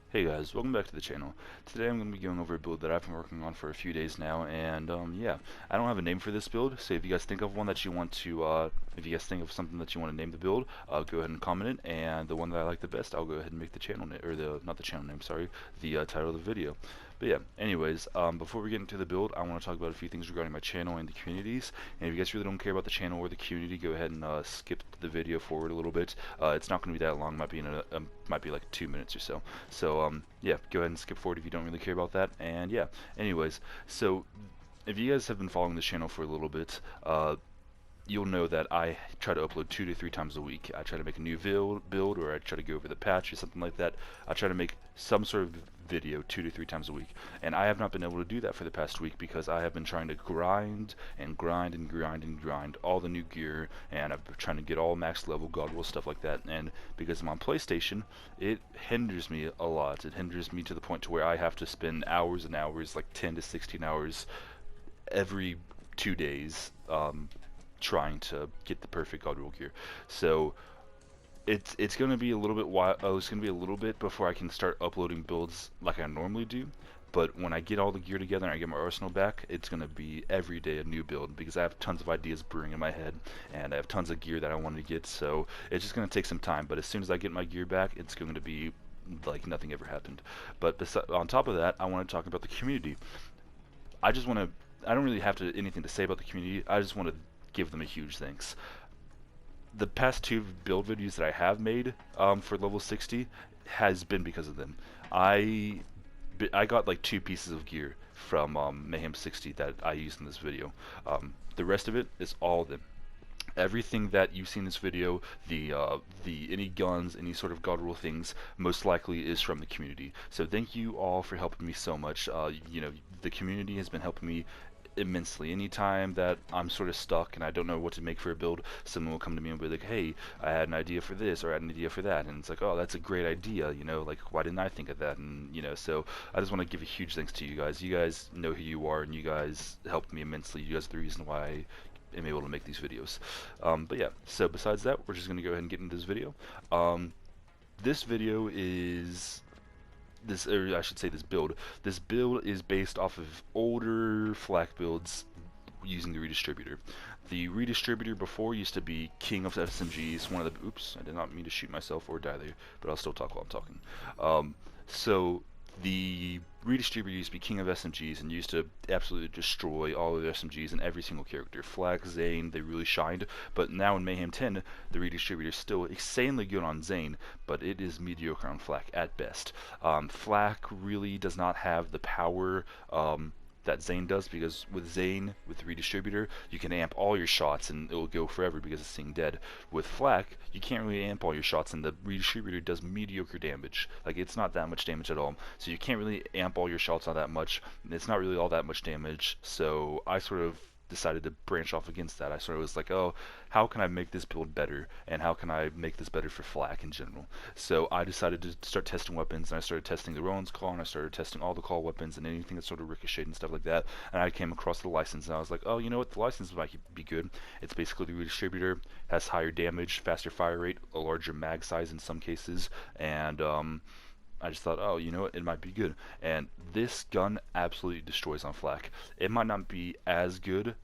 Hey guys, welcome back to the channel. Today I'm going to be going over a build that I've been working on for a few days now, and yeah, I don't have a name for this build, so if you guys think of one that you want to, if you guys think of something that you want to name the build, go ahead and comment it, and the one that I like the best, I'll go ahead and make the channel name, or not the channel name, sorry, the title of the video. But yeah, anyways, before we get into the build, I want to talk about a few things regarding my channel and the communities, and if you guys really don't care about the channel or the community, go ahead and skip the video forward a little bit. It's not going to be that long, might be like 2 minutes or so. So yeah, go ahead and skip forward if you don't really care about that. And yeah, anyways, so if you guys have been following this channel for a little bit, you'll know that I try to upload 2 to 3 times a week. I try to make a new build, or I try to go over the patch or something like that. I try to make some sort of video 2 to 3 times a week, and I have not been able to do that for the past week because I have been trying to grind and grind and grind and grind all the new gear, and I've been trying to get all max level god roll stuff like that. And because I'm on PlayStation, it hinders me a lot. It hinders me to the point to where I have to spend hours and hours, like 10 to 16 hours every 2 days, trying to get the perfect god roll gear. So it's going to be a little bit it's going to be a little bit before I can start uploading builds like I normally do. But when I get all the gear together and I get my arsenal back, it's going to be every day a new build because I have tons of ideas brewing in my head, and I have tons of gear that I want to get. So it's just going to take some time. But as soon as I get my gear back, it's going to be like nothing ever happened. But on top of that, I want to talk about the community. I just want to. I don't really have anything to say about the community. I just want to give them a huge thanks. The past 2 build videos that I have made for level 60 has been because of them. I I got like 2 pieces of gear from Mayhem 60 that I used in this video. The rest of it is all of them. Everything that you see in this video, the any guns, any sort of god roll things, most likely is from the community. So thank you all for helping me so much. You know, the community has been helping me immensely. Anytime that I'm sort of stuck and I don't know what to make for a build, someone will come to me and be like, hey, I had an idea for this, or I had an idea for that, and it's like, oh, that's a great idea, you know, like, why didn't I think of that? And you know, so I just want to give a huge thanks to you guys. You guys know who you are, and you guys helped me immensely. You guys are the reason why I am able to make these videos. But yeah, so besides that, we're just going to go ahead and get into this video. This video is or I should say this build. This build is based off of older Flak builds using the redistributor. The redistributor before used to be king of SMGs. One of the oops, I did not mean to shoot myself or die there, but I'll still talk while I'm talking. So the redistributor used to be king of SMGs and used to absolutely destroy all of the SMGs and every single character. Flak, Zane, they really shined, but now in Mayhem 10, the redistributor is still insanely good on Zane, but it is mediocre on Flak at best. Flak really does not have the power that Zane does, because with Zane, with the redistributor, you can amp all your shots and it'll go forever because it's seeing dead. With Flak, you can't really amp all your shots and the redistributor does mediocre damage. Like, it's not that much damage at all. So you can't really amp all your shots on that much. It's not really all that much damage. So I sort of decided to branch off against that. I sort of was like, oh, how can I make this build better, and how can I make this better for Flak in general? So I decided to start testing weapons, and I started testing the Roland's Call, and I started testing all the call weapons and anything that sort of ricocheted and stuff like that, and I came across the license, and I was like, oh, you know what, the license might be good. It's basically the redistributor, has higher damage, faster fire rate, a larger mag size in some cases, and I just thought, oh, you know what, it might be good. And this gun absolutely destroys on Flak. It might not be as good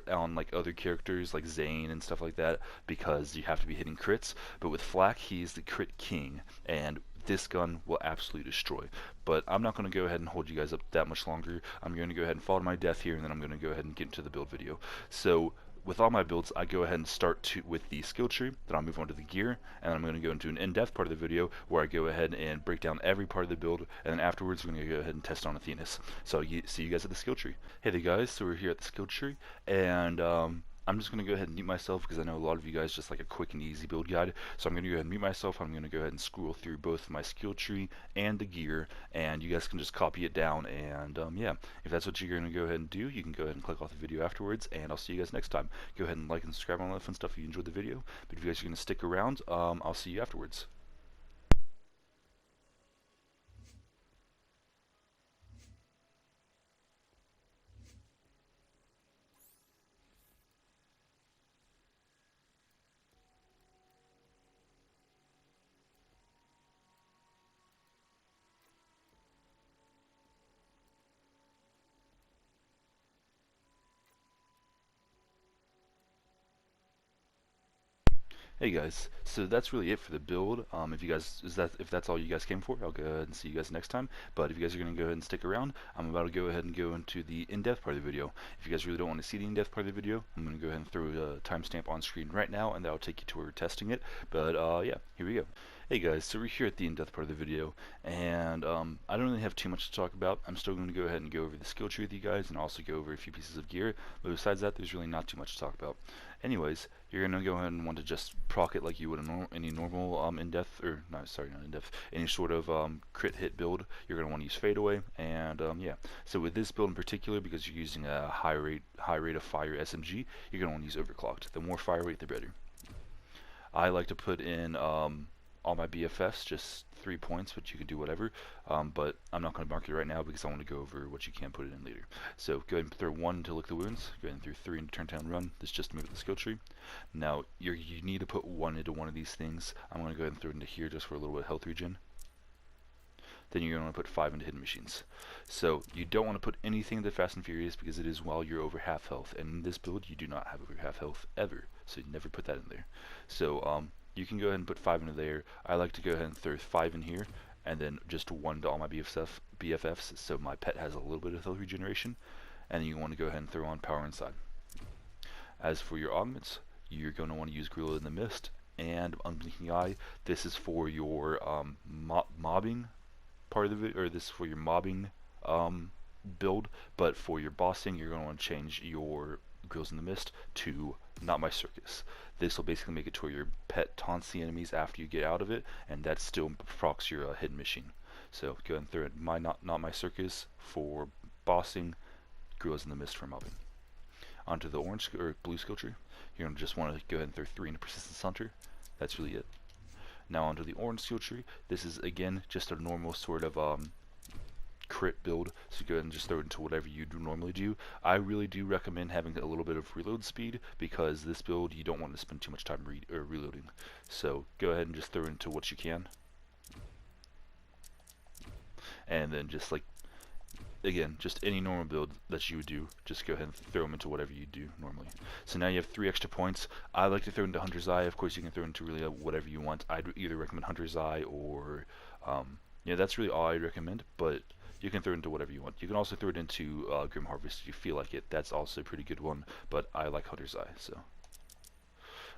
on like other characters like Zane and stuff like that, because you have to be hitting crits, but with Flak, he's the crit king, and this gun will absolutely destroy. But I'm not going to go ahead and hold you guys up that much longer. I'm going to go ahead and fall to my death here, and then I'm going to go ahead and get into the build video. So with all my builds, I go ahead and start with the skill tree, then I'll move on to the gear, and I'm going to go into an in-depth part of the video where I go ahead and break down every part of the build, and then afterwards we're going to go ahead and test on Athenas. So see you guys at the skill tree. Hey there guys, so we're here at the skill tree, and I'm just going to go ahead and mute myself because I know a lot of you guys just like a quick and easy build guide. So I'm going to go ahead and mute myself. I'm going to go ahead and scroll through both my skill tree and the gear, and you guys can just copy it down. And yeah, if that's what you're going to go ahead and do, you can go ahead and click off the video afterwards, and I'll see you guys next time. Go ahead and like and subscribe and all that fun stuff if you enjoyed the video. But if you guys are going to stick around, I'll see you afterwards. Hey guys, so that's really it for the build. If that's all you guys came for, I'll go ahead and see you guys next time. But if you guys are going to go ahead and stick around, I'm about to go ahead and go into the in-depth part of the video. If you guys really don't want to see the in-depth part of the video, I'm going to go ahead and throw a timestamp on screen right now, and that'll take you to where we're testing it. But yeah, here we go. Hey guys, so we're here at the in-depth part of the video, and I don't really have too much to talk about. I'm still going to go ahead and go over the skill tree with you guys, and also go over a few pieces of gear. But besides that, there's really not too much to talk about. Anyways, you're going to go ahead and want to just proc it like you would any normal in-depth, or not in-depth, any sort of crit hit build. You're going to want to use fadeaway, and yeah. So with this build in particular, because you're using a high rate of fire SMG, you're going to want to use overclocked. The more fire rate, the better. I like to put in all my BFFs, just 3 points, but you can do whatever. But I'm not going to mark it right now because I want to go over what you can put it in later. So go ahead and throw 1 to lick the wounds. Go ahead and throw 3 into turn down run. This just to move the skill tree. Now you need to put 1 into one of these things. I'm going to go ahead and throw it into here just for a little bit of health regen. Then you're going to want to put 5 into hidden machines. So you don't want to put anything into Fast and Furious because it is while you're over half health. And in this build, you do not have over half health ever. So you never put that in there. So you can go ahead and put 5 into there. I like to go ahead and throw 5 in here, and then just 1 to all my BFFs, so my pet has a little bit of health regeneration. And then you want to go ahead and throw on power inside. As for your augments, you're going to want to use Gorilla in the Mist and Unblinking Eye. This is for your mobbing part of it, or this is for your mobbing build, but for your bossing, you're going to want to change your Grills in the Mist to Not My Circus. This will basically make it to where your pet taunts the enemies after you get out of it, and that still procs your hidden machine. So go ahead and throw in Not My Circus for bossing, Grills in the Mist for mobbing. Onto the orange or blue skill tree, you're going to just want to go ahead and throw 3 into Persistence Hunter. That's really it. Now onto the orange skill tree. This is again just a normal sort of crit build, so go ahead and just throw it into whatever you do normally do. I really do recommend having a little bit of reload speed because this build you don't want to spend too much time reloading. So go ahead and just throw it into what you can, and then just like again, just any normal build that you would do, just go ahead and throw them into whatever you do normally. So now you have 3 extra points. I like to throw into Hunter's Eye. Of course, you can throw into really whatever you want. I'd either recommend Hunter's Eye or yeah, that's really all I'd recommend, but you can throw it into whatever you want. You can also throw it into Grim Harvest if you feel like it. That's also a pretty good one, but I like Hunter's Eye, so.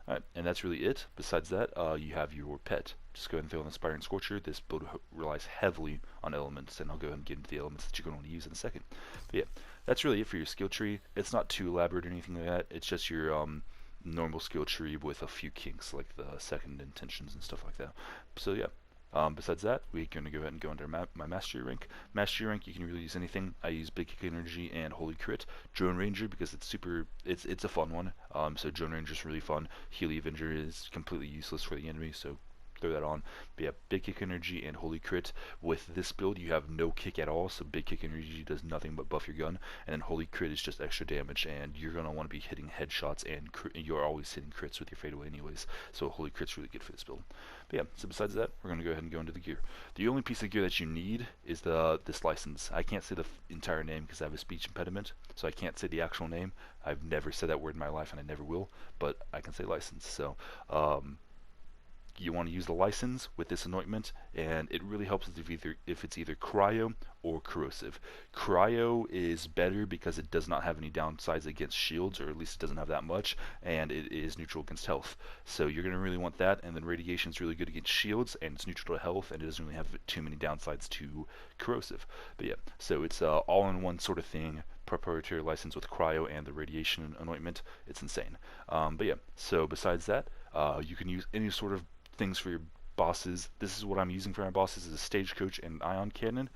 Alright, and that's really it. Besides that, you have your pet. Just go ahead and throw in the Inspiring Scorcher. This build relies heavily on elements, and I'll go ahead and get into the elements that you're going to want to use in a second. But yeah, that's really it for your skill tree. It's not too elaborate or anything like that. It's just your normal skill tree with a few kinks, like the second intentions and stuff like that. So yeah. Besides that, we're going to go ahead and go into my Mastery rank. Mastery rank, you can really use anything. I use Big Kick Energy and Holy Crit. Drone Ranger, because it's a fun one. So Drone Ranger is really fun. Healy Avenger is completely useless for the enemy, so throw that on. But yeah, Big Kick Energy and Holy Crit. With this build, you have no kick at all, so Big Kick Energy does nothing but buff your gun, and then Holy Crit is just extra damage, and you're going to want to be hitting headshots, and you're always hitting crits with your fadeaway anyways, so Holy Crit's really good for this build. But yeah, so besides that, we're going to go ahead and go into the gear. The only piece of gear that you need is this license. I can't say the entire name because I have a speech impediment, so I can't say the actual name. I've never said that word in my life, and I never will, but I can say license. So you want to use the license with this anointment, and it really helps if it's either cryo or corrosive. Cryo is better because it does not have any downsides against shields, or at least it doesn't have that much, and it is neutral against health. So you're going to really want that, and then radiation is really good against shields, and it's neutral to health, and it doesn't really have too many downsides to corrosive. But yeah, so it's all-in-one sort of thing. Proprietary license with cryo and the radiation anointment. It's insane. But yeah, so besides that, you can use any sort of things for your bosses. This is what I'm using for my bosses, is a Stagecoach and Ion Cannon.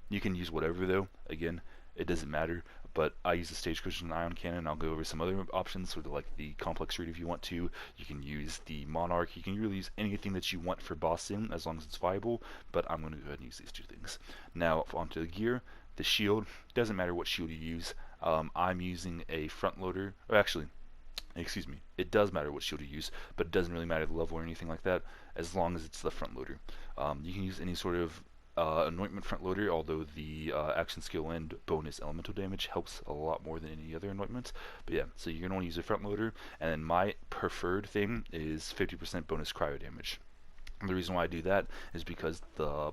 You can use whatever though, again, it doesn't matter, but I use the Stagecoach and Ion Cannon. I'll go over some other options, sort of like the Complex Read if you want to. You can use the Monarch. You can really use anything that you want for bossing as long as it's viable, but I'm going to go ahead and use these 2 things. Now onto the gear. The shield, doesn't matter what shield you use. I'm using a front loader, or actually, excuse me, it does matter what shield you use, but it doesn't really matter the level or anything like that, as long as it's the front loader. You can use any sort of Anointment front loader, although the action skill and bonus elemental damage helps a lot more than any other anointment. But yeah, so you're going to want to use a front loader, and then my preferred thing is 50% bonus cryo damage. And the reason why I do that is because the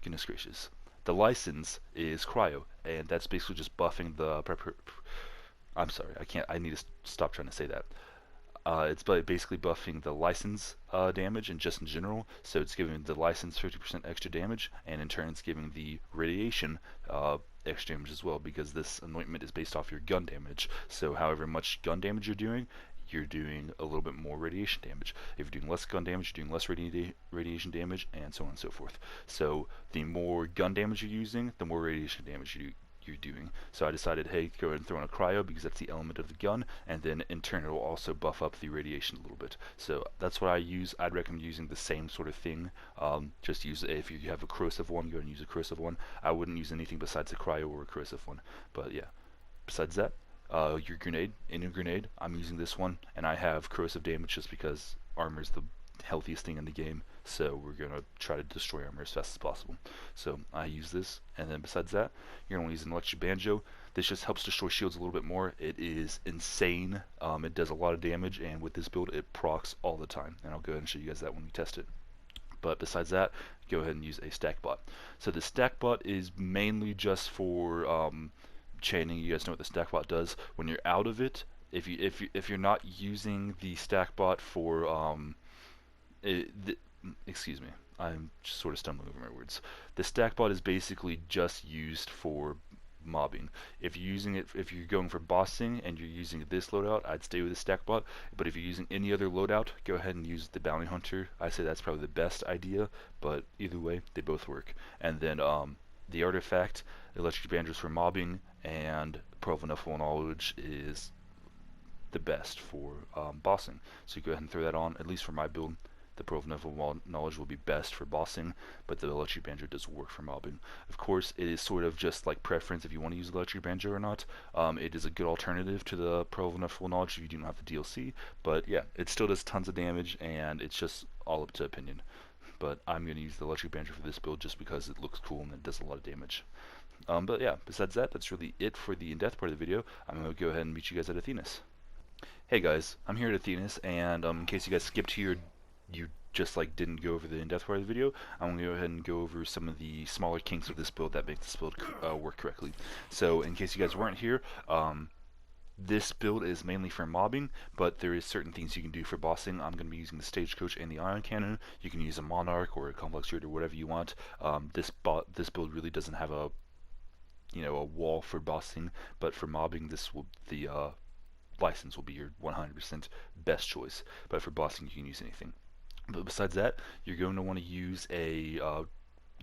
goodness gracious, the license is cryo, and that's basically just buffing the I'm sorry, I need to stop trying to say that. It's basically buffing the license damage and just in general, so it's giving the license 50% extra damage, and in turn it's giving the radiation extra damage as well, because this anointment is based off your gun damage. So however much gun damage you're doing a little bit more radiation damage. If you're doing less gun damage, you're doing less radiation damage, and so on and so forth. So the more gun damage you're using, the more radiation damage you're doing. So I decided, hey, go ahead and throw in a cryo because that's the element of the gun, and then in turn it will also buff up the radiation a little bit. So that's what I use. I'd recommend using the same sort of thing. Just use, if you have a corrosive one, go ahead and use a corrosive one. I wouldn't use anything besides a cryo or a corrosive one. But yeah, besides that, your grenade, in your grenade, I'm using this one, and I have corrosive damage just because armor is the healthiest thing in the game, so we're going to try to destroy armor as fast as possible. So I use this, and then besides that, you're going to use an electric banjo. This just helps destroy shields a little bit more. It is insane. It does a lot of damage, and with this build, it procs all the time, and I'll go ahead and show you guys that when we test it. But besides that, go ahead and use a stack bot. So the stack bot is mainly just for chaining. You guys know what the stack bot does. When you're out of it, if you're not using the stack bot for excuse me, I'm just sort of stumbling over my words. The stack bot is basically just used for mobbing. If you're using it, if you're going for bossing and you're using this loadout, I'd stay with the stack bot. But if you're using any other loadout, go ahead and use the bounty hunter. I say that's probably the best idea, but either way, they both work. And then the artifact, electric banjos for mobbing, and Pearl of Ineffable Knowledge is the best for bossing. So go ahead and throw that on, at least for my build. The Pearl of Ineffable Knowledge will be best for bossing, but the electric banjo does work for mobbing. Of course, it is sort of just like preference if you want to use the electric banjo or not. It is a good alternative to the Pearl of Ineffable Knowledge if you do not have the DLC, but yeah, it still does tons of damage, and it's just all up to opinion. But I'm going to use the electric banjo for this build just because it looks cool and it does a lot of damage. But yeah, besides that, that's really it for the in-depth part of the video. I'm going to go ahead and meet you guys at Athenas. Hey guys, I'm here at Athenas, and in case you guys skipped here, you just like didn't go over the in-depth part of the video, I'm going to go ahead and go over some of the smaller kinks of this build that make this build work correctly. So in case you guys weren't here, this build is mainly for mobbing, but there is certain things you can do for bossing. I'm going to be using the stagecoach and the ion cannon. You can use a monarch or a complex root or whatever you want. This build really doesn't have a wall for bossing, but for mobbing, the license will be your 100% best choice. But for bossing, you can use anything. But besides that, you're going to want to use a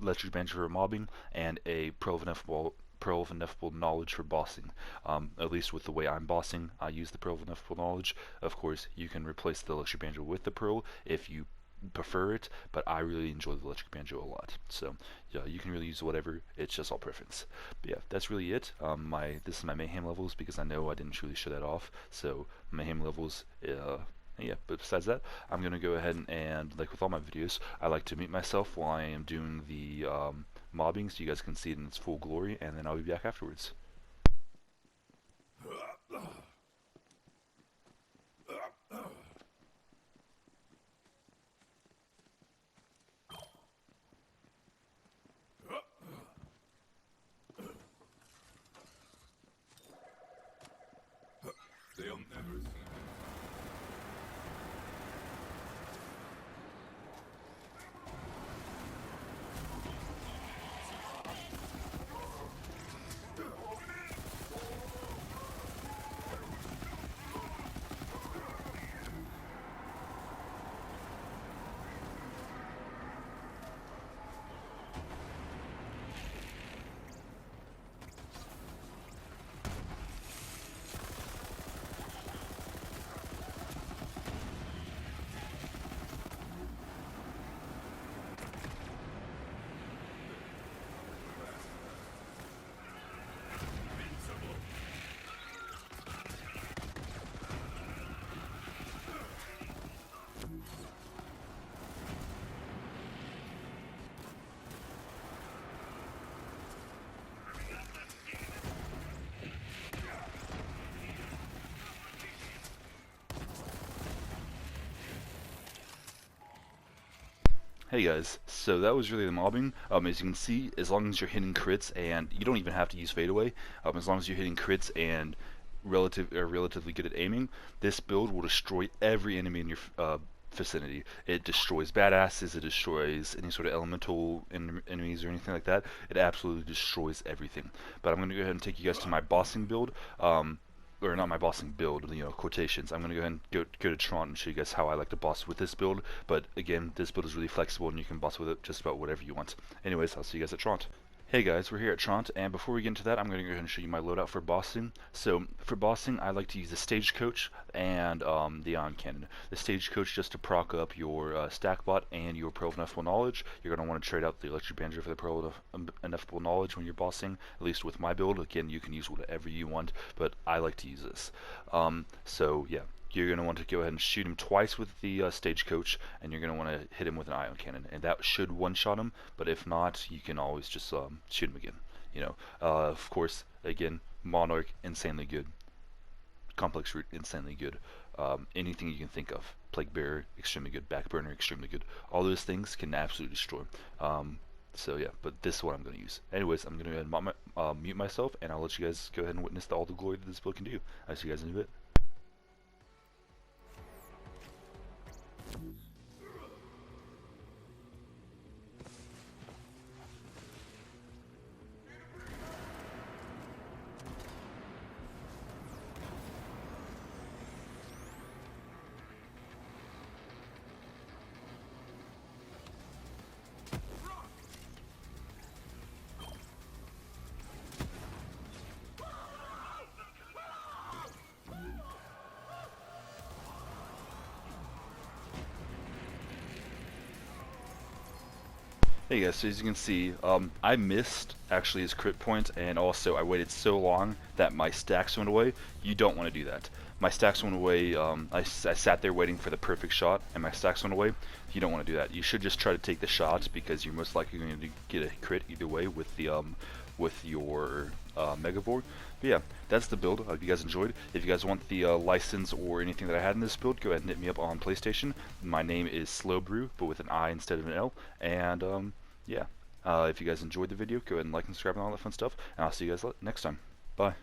electric banjo for mobbing and a Pearl of Ineffable Knowledge for bossing. At least with the way I'm bossing, I use the Pearl of Ineffable Knowledge. Of course, you can replace the electric banjo with the Pearl if you prefer it, but I really enjoy the electric banjo a lot. So yeah, you can really use whatever. It's just all preference. But yeah, that's really it. This is my mayhem levels because I know I didn't truly show that off. So mayhem levels. Yeah, but besides that, I'm going to go ahead and like with all my videos, I like to mute myself while I am doing the mobbing so you guys can see it in its full glory, and then I'll be back afterwards. They'll never see. Hey guys, so that was really the mobbing. As you can see, as long as you're hitting crits and you don't even have to use fadeaway, as long as you're hitting crits and relatively good at aiming, this build will destroy every enemy in your vicinity. It destroys badasses, it destroys any sort of elemental enemies or anything like that. It absolutely destroys everything. But I'm going to go ahead and take you guys to my bossing build. Or not my bossing build, quotations. I'm going to go ahead and go to Tron and show you guys how I like to boss with this build. But again, this build is really flexible and you can boss with it just about whatever you want. Anyways, I'll see you guys at Tron. Hey guys, we're here at Tront, and before we get into that, I'm going to go ahead and show you my loadout for bossing. So, for bossing, I like to use the Stagecoach and the Ion Cannon. The Stagecoach just to proc up your stack bot and your Pearl of Ineffable Knowledge. You're going to want to trade out the Electric Banjo for the Pearl of Ineffable Knowledge when you're bossing, at least with my build. Again, you can use whatever you want, but I like to use this. So, yeah. You're going to want to go ahead and shoot him twice with the Stagecoach, and you're going to want to hit him with an Ion Cannon, and that should one-shot him, but if not, you can always just shoot him again. Of course, again, Monarch, insanely good. Complex Root, insanely good. Anything you can think of. Plague Bearer, extremely good. Backburner, extremely good. All those things can absolutely destroy. So yeah, but this is what I'm going to use. Anyways, I'm going to go ahead and mute myself, and I'll let you guys go ahead and witness all the glory that this build can do. I'll see you guys in a bit. Hey guys, so as you can see, I missed actually his crit point, and also I waited so long that my stacks went away. You don't want to do that. My stacks went away, I sat there waiting for the perfect shot, and my stacks went away. You don't want to do that. You should just try to take the shots, because you're most likely going to get a crit either way with the with your Megavore. But yeah, that's the build. I hope you guys enjoyed. If you guys want the license or anything that I had in this build, go ahead and hit me up on PlayStation. My name is Slowbrew, but with an I instead of an L. And yeah, if you guys enjoyed the video, go ahead and like and subscribe and all that fun stuff. And I'll see you guys next time. Bye.